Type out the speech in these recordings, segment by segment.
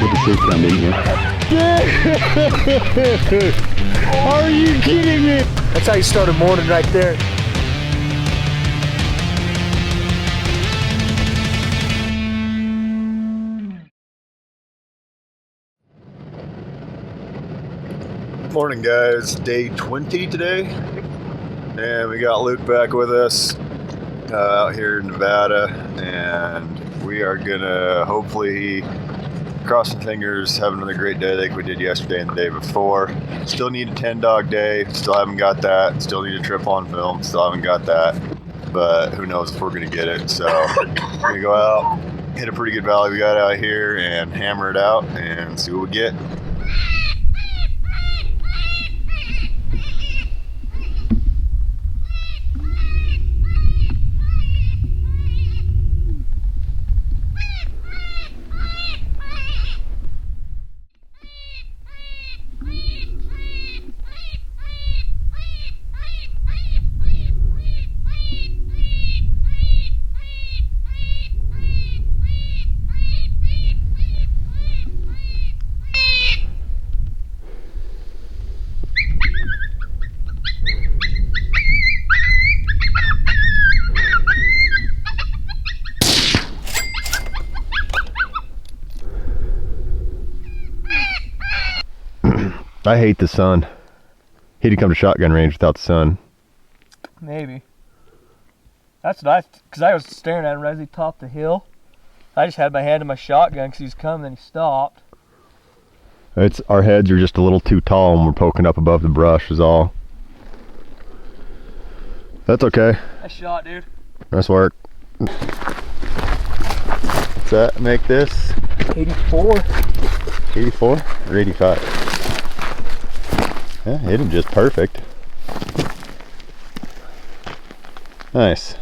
put the shake down in here. Are you kidding me? That's how you start a morning right there. Morning guys, day 20 today, and we got Luke back with us out here in Nevada, and we are gonna hopefully, crossing fingers, have another great day like we did yesterday and the day before. Still need a 10-dog day, still haven't got that. Still need a trip on film, still haven't got that, but who knows if we're gonna get it. So we're gonna go out, hit a pretty good valley we got out here, and hammer it out and see what we get. I hate the sun. He'd come to shotgun range without the sun. Maybe. That's what because I was staring at him right as he topped the hill. I just had my hand in my shotgun because he was coming, then he stopped. Our heads are just a little too tall and we're poking up above the brush is all. That's okay. Nice shot, dude. Nice work. What's that make this? 84. 84 or 85? Yeah, hit him just perfect. Nice.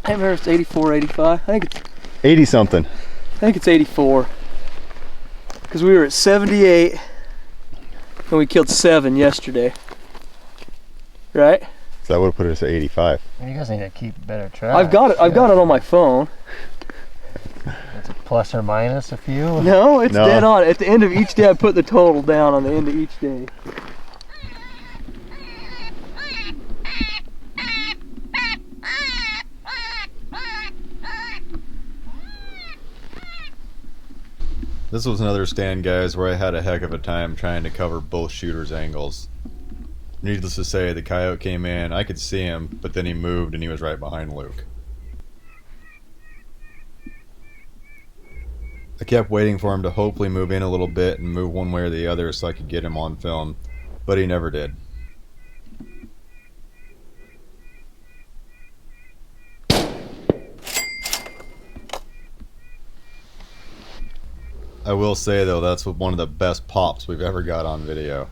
I haven't heard it's 84, 85. I think it's 80 something. I think it's 84. Because we were at 78 and we killed 7 yesterday. Right? So that would have put us at 85. You guys need to keep better track. I've got it on my phone. It's a plus or minus a few. No, it's dead on. At the end of each day I put the total down on the end of each day. This was another stand, guys, where I had a heck of a time trying to cover both shooters' angles. Needless to say, the coyote came in, I could see him, but then he moved and he was right behind Luke. I kept waiting for him to hopefully move in a little bit and move one way or the other so I could get him on film, but he never did. I will say though, that's one of the best pops we've ever got on video.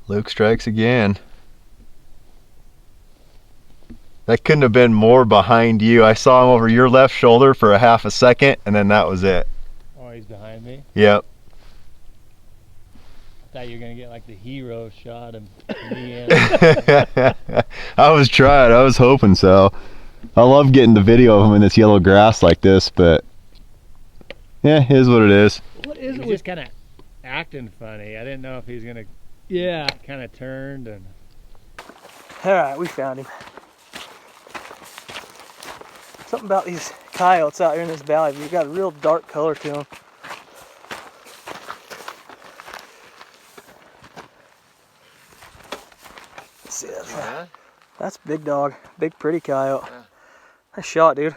Luke strikes again. That couldn't have been more behind you. I saw him over your left shoulder for a half a second and then that was it. Oh, he's behind me? Yep. I thought you were going to get like the hero shot of me in. I was trying, I was hoping so. I love getting the video of him in this yellow grass like this, but yeah, it is what it is. What is it? He was just kind of acting funny. I didn't know if he was gonna. Yeah. Kind of turned and. All right, we found him. Something about these coyotes out here in this valley. You've got a real dark color to them. Let's see that. Yeah. That's big dog, big pretty coyote. Yeah. Nice shot, dude.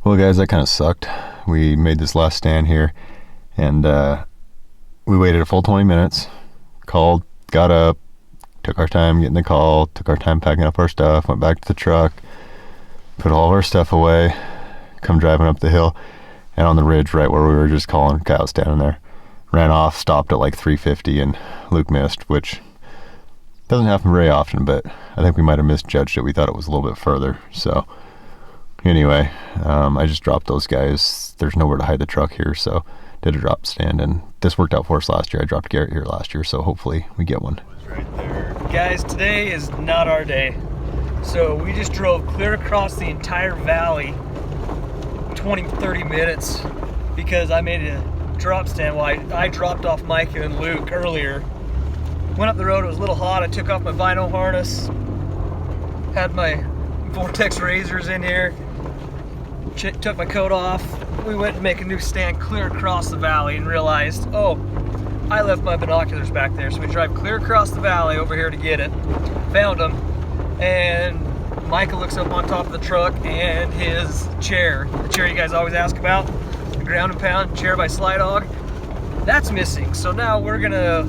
Well guys, that kind of sucked. We made this last stand here and we waited a full 20 minutes, called, got up, took our time getting the call, took our time packing up our stuff, went back to the truck, put all of our stuff away, come driving up the hill, and on the ridge right where we were just calling, coyote standing there. Ran off, stopped at like 350 and Luke missed, which doesn't happen very often, but I think we might have misjudged it. We thought it was a little bit further, so anyway, I just dropped those guys. There's nowhere to hide the truck here, so did a drop stand, and this worked out for us last year. I dropped Garrett here last year, so hopefully we get one. Right there. Guys, today is not our day. So we just drove clear across the entire valley, 20-30 minutes because I made a drop stand. Well, I dropped off Micah and Luke earlier. Went up the road, it was a little hot. I took off my vinyl harness, had my Vortex razors in here, took my coat off. We went to make a new stand clear across the valley and realized, oh, I left my binoculars back there. So we drive clear across the valley over here to get it. Found them, and Micah looks up on top of the truck and his chair, the chair you guys always ask about, the ground and pound chair by Sly Dog, that's missing. So now we're gonna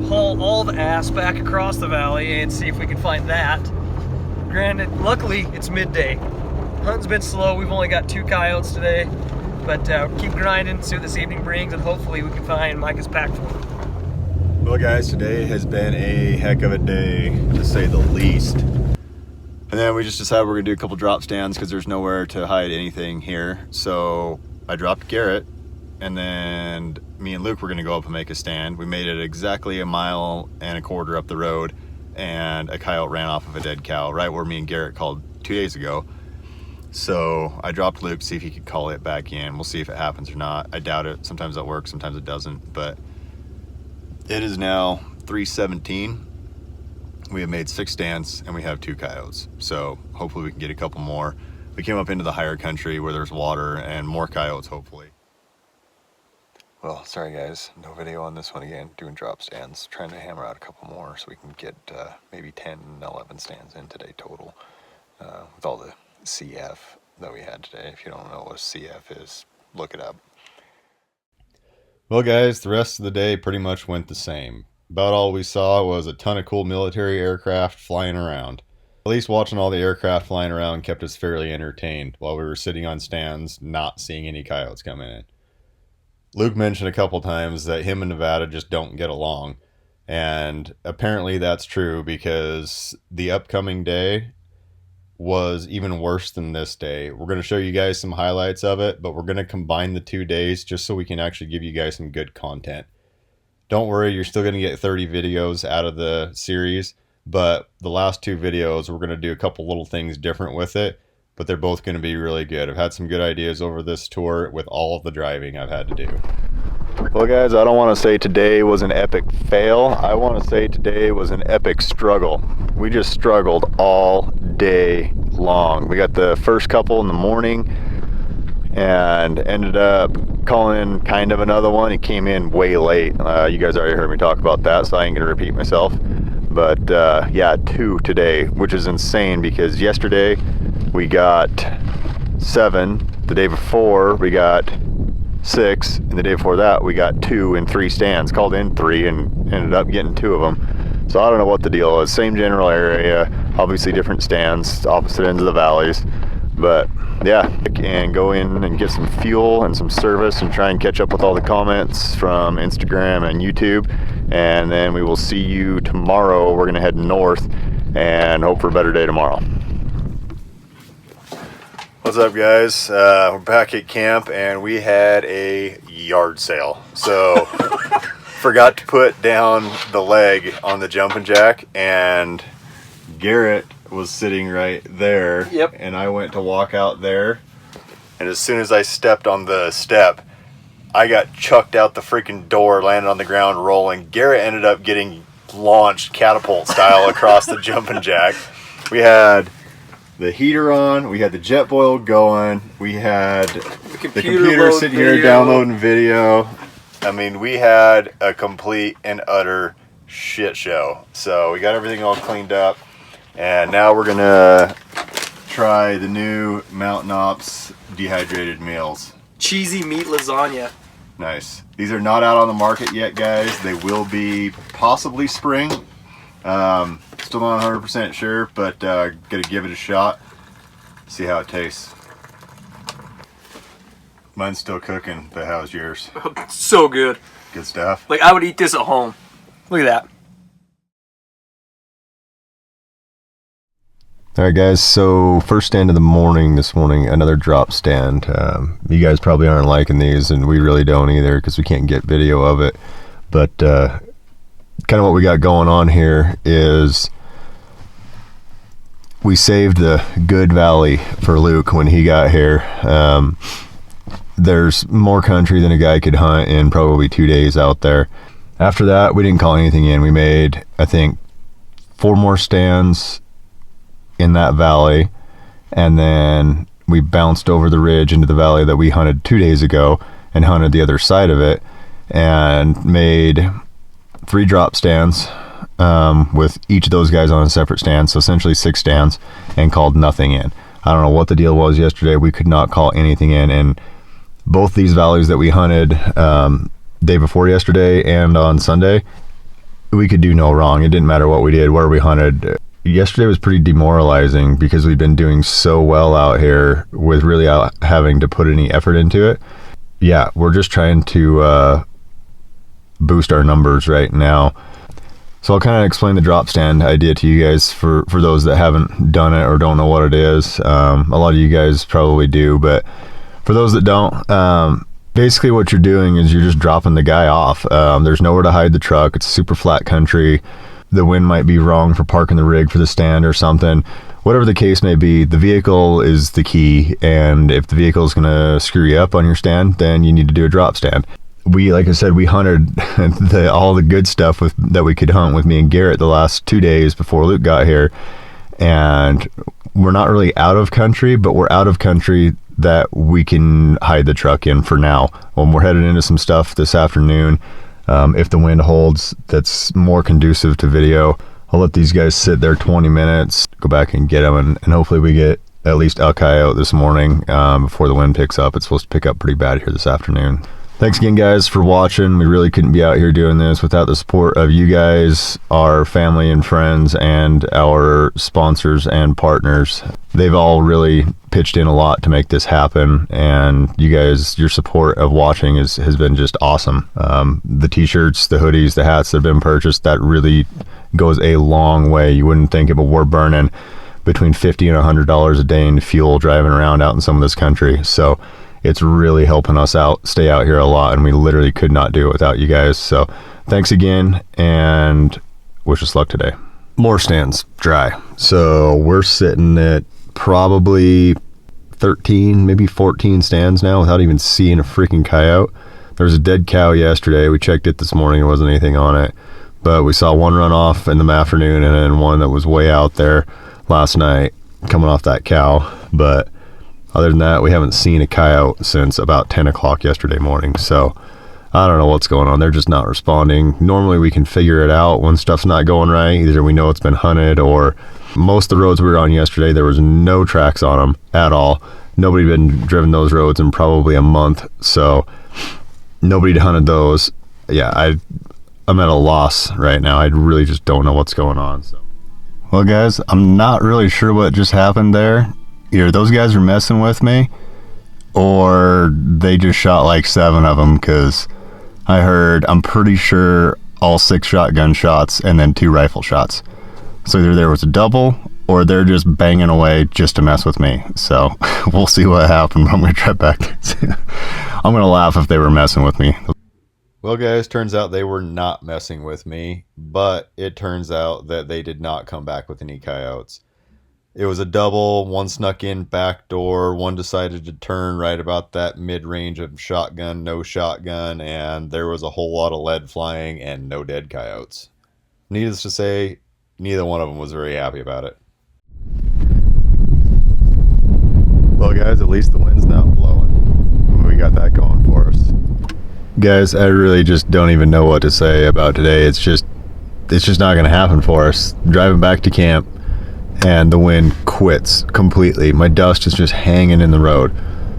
haul all the ass back across the valley and see if we can find that. Granted, luckily it's midday. Hunting's been slow. We've only got 2 coyotes today, but keep grinding, see what this evening brings, and hopefully we can find Micah's pack for him. Well guys, today has been a heck of a day, to say the least. And then we just decided we're gonna do a couple drop stands because there's nowhere to hide anything here. So I dropped Garrett, and then me and Luke were gonna go up and make a stand. We made it exactly 1.25 miles up the road, and a coyote ran off of a dead cow right where me and Garrett called 2 days ago. So I dropped Luke to see if he could call it back in. We'll see if it happens or not. I doubt it. Sometimes that works, sometimes it doesn't. But it is now 3:17. We have made 6 stands and we have 2 coyotes. So hopefully we can get a couple more. We came up into the higher country where there's water and more coyotes, hopefully. Well, sorry guys, no video on this one again, doing drop stands. Trying to hammer out a couple more so we can get maybe 10, 11 stands in today total. With all the CF that we had today. If you don't know what a CF is, look it up. Well guys, the rest of the day pretty much went the same. About all we saw was a ton of cool military aircraft flying around. At least watching all the aircraft flying around kept us fairly entertained while we were sitting on stands not seeing any coyotes coming in. Luke mentioned a couple times that him and Nevada just don't get along, and apparently that's true because the upcoming day was even worse than this day. We're going to show you guys some highlights of it, but we're going to combine the 2 days just so we can actually give you guys some good content. Don't worry, you're still going to get 30 videos out of the series, but the last 2 videos, we're going to do a couple little things different with it, but they're both going to be really good. I've had some good ideas over this tour with all of the driving I've had to do. Well guys, I don't want to say today was an epic fail. I want to say today was an epic struggle. We just struggled all day long. We got the first couple in the morning and ended up calling kind of another one. He came in way late. You guys already heard me talk about that, so I ain't gonna repeat myself. But yeah, 2 today, which is insane because yesterday we got 7. The day before we got 6, and the day before that we got 2 in 3 stands. Called in 3 and ended up getting 2 of them. So I don't know what the deal is. Same general area, obviously different stands, opposite ends of the valleys. But yeah, and go in and get some fuel and some service and try and catch up with all the comments from Instagram and YouTube. And then we will see you tomorrow. We're gonna head north and hope for a better day tomorrow. What's up guys? We're back at camp and we had a yard sale. So forgot to put down the leg on the jumping jack, and Garrett was sitting right there. Yep. And I went to walk out there, and as soon as I stepped on the step, I got chucked out the freaking door, landed on the ground rolling. Garrett ended up getting launched catapult style across the jumping jack. We had the heater on, we had the jet boil going, we had the computer sitting here downloading video. I mean, we had a complete and utter shit show. So we got everything all cleaned up, and now we're gonna try the new MTN OPS dehydrated meals. Cheesy meat lasagna. Nice. These are not out on the market yet, guys. They will be possibly spring. Still not 100% sure, but gonna give it a shot. See how it tastes. Mine's still cooking, but how's yours? So good. Good stuff. Like, I would eat this at home. Look at that. Alright guys, so first stand of the morning this morning, another drop stand. You guys probably aren't liking these, and we really don't either because we can't get video of it. But kind of what we got going on here is we saved the good valley for Luke when he got here. there's more country than a guy could hunt in probably 2 days out there. After that, we didn't call anything in. We made, I think, 4 more stands in that valley, and then we bounced over the ridge into the valley that we hunted 2 days ago and hunted the other side of it, and made 3 drop stands with each of those guys on a separate stand, so essentially 6 stands, and called nothing in. I don't know what the deal was yesterday. We could not call anything in, and both these valleys that we hunted day before yesterday and on Sunday, we could do no wrong. It didn't matter what we did, where we hunted. Yesterday was pretty demoralizing because we've been doing so well out here with really having to put any effort into it. Yeah, we're just trying to boost our numbers right now. So I'll kind of explain the drop stand idea to you guys for those that haven't done it or don't know what it is. A lot of you guys probably do, but for those that don't, basically what you're doing is you're just dropping the guy off. There's nowhere to hide the truck. It's super flat country. The wind might be wrong for parking the rig for the stand or something. Whatever the case may be, the vehicle is the key, and if the vehicle is going to screw you up on your stand, then you need to do a drop stand. Like I said, we hunted all the good stuff that we could hunt with me and Garrett the last 2 days before Luke got here, and we're not really out of country, but we're out of country that we can hide the truck in for now. When we're headed into some stuff this afternoon, if the wind holds, that's more conducive to video, I'll let these guys sit there 20 minutes, go back and get them, and hopefully we get at least a coyote this morning before the wind picks up. It's supposed to pick up pretty bad here this afternoon. Thanks again, guys, for watching. We really couldn't be out here doing this without the support of you guys, our family and friends, and our sponsors and partners. They've all really pitched in a lot to make this happen, and you guys, your support of watching has been just awesome. The t-shirts, the hoodies, the hats that have been purchased, that really goes a long way. You wouldn't think it, but we're burning between $50 and $100 a day in fuel driving around out in some of this country. So it's really helping us out, stay out here a lot, and we literally could not do it without you guys. So thanks again, and wish us luck today. More stands, dry. So we're sitting at probably 13, maybe 14 stands now without even seeing a freaking coyote. There was a dead cow yesterday. We checked it this morning. There wasn't anything on it, but we saw one run off in the afternoon, and then one that was way out there last night coming off that cow. But other than that, we haven't seen a coyote since about 10 o'clock yesterday morning. So I don't know what's going on. They're just not responding. Normally we can figure it out when stuff's not going right. Either we know it's been hunted, or most of the roads we were on yesterday, there was no tracks on them at all. Nobody had been driven those roads in probably a month. So nobody had hunted those. Yeah, I'm at a loss right now. I really just don't know what's going on. So, well, guys, I'm not really sure what just happened there. Either those guys are messing with me, or they just shot like 7 of them, because I heard, I'm pretty sure, all 6 shotgun shots and then 2 rifle shots. So either there was a double, or they're just banging away just to mess with me. So we'll see what happened. I'm going to try back. I'm going to laugh if they were messing with me. Well, guys, turns out they were not messing with me, but it turns out that they did not come back with any coyotes. It was a double. One snuck in back door. One decided to turn right about that mid-range of shotgun, no shotgun, and there was a whole lot of lead flying and no dead coyotes. Needless to say, neither one of them was very happy about it. Well, guys, at least the wind's not blowing. We got that going for us. Guys, I really just don't even know what to say about today. It's just not going to happen for us. Driving back to camp, and the wind quits completely. My dust is just hanging in the road.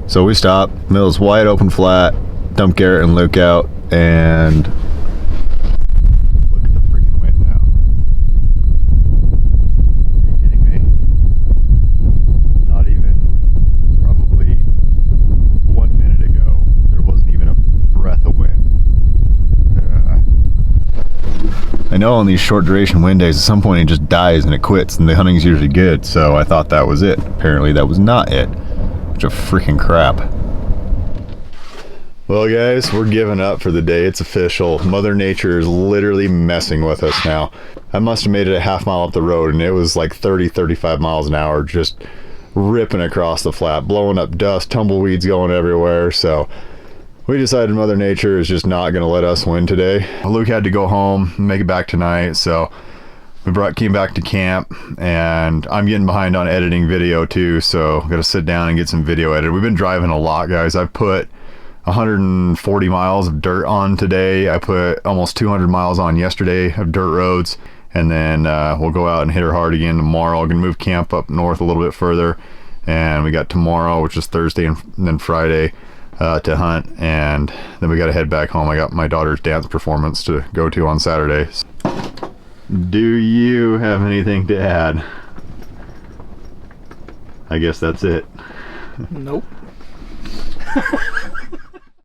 So we stop, mill's wide open flat, dump Garrett and Luke out, and look at the freaking wind now. Are you kidding me? Not even probably 1 minute ago, there wasn't even a breath of wind. I know on these short duration wind days, at some point it just dies and it quits, and the hunting's usually good, so I thought that was it. Apparently that was not it. Which of freaking crap. Well, guys, we're giving up for the day. It's official. Mother Nature is literally messing with us now. I must have made it a half mile up the road, and it was like 30, 35 miles an hour, just ripping across the flat, blowing up dust, tumbleweeds going everywhere. So we decided Mother Nature is just not going to let us win today. Luke had to go home, make it back tonight, so we came back to camp, and I'm getting behind on editing video too, so got to sit down and get some video edited. We've been driving a lot, guys. I've put 140 miles of dirt on today. I put almost 200 miles on yesterday of dirt roads, and then we'll go out and hit her hard again tomorrow. I'm gonna move camp up north a little bit further, and we got tomorrow, which is Thursday, and then Friday to hunt, and then we got to head back home. I got my daughter's dance performance to go to on Saturday. Do you have anything to add? I guess that's it. Nope.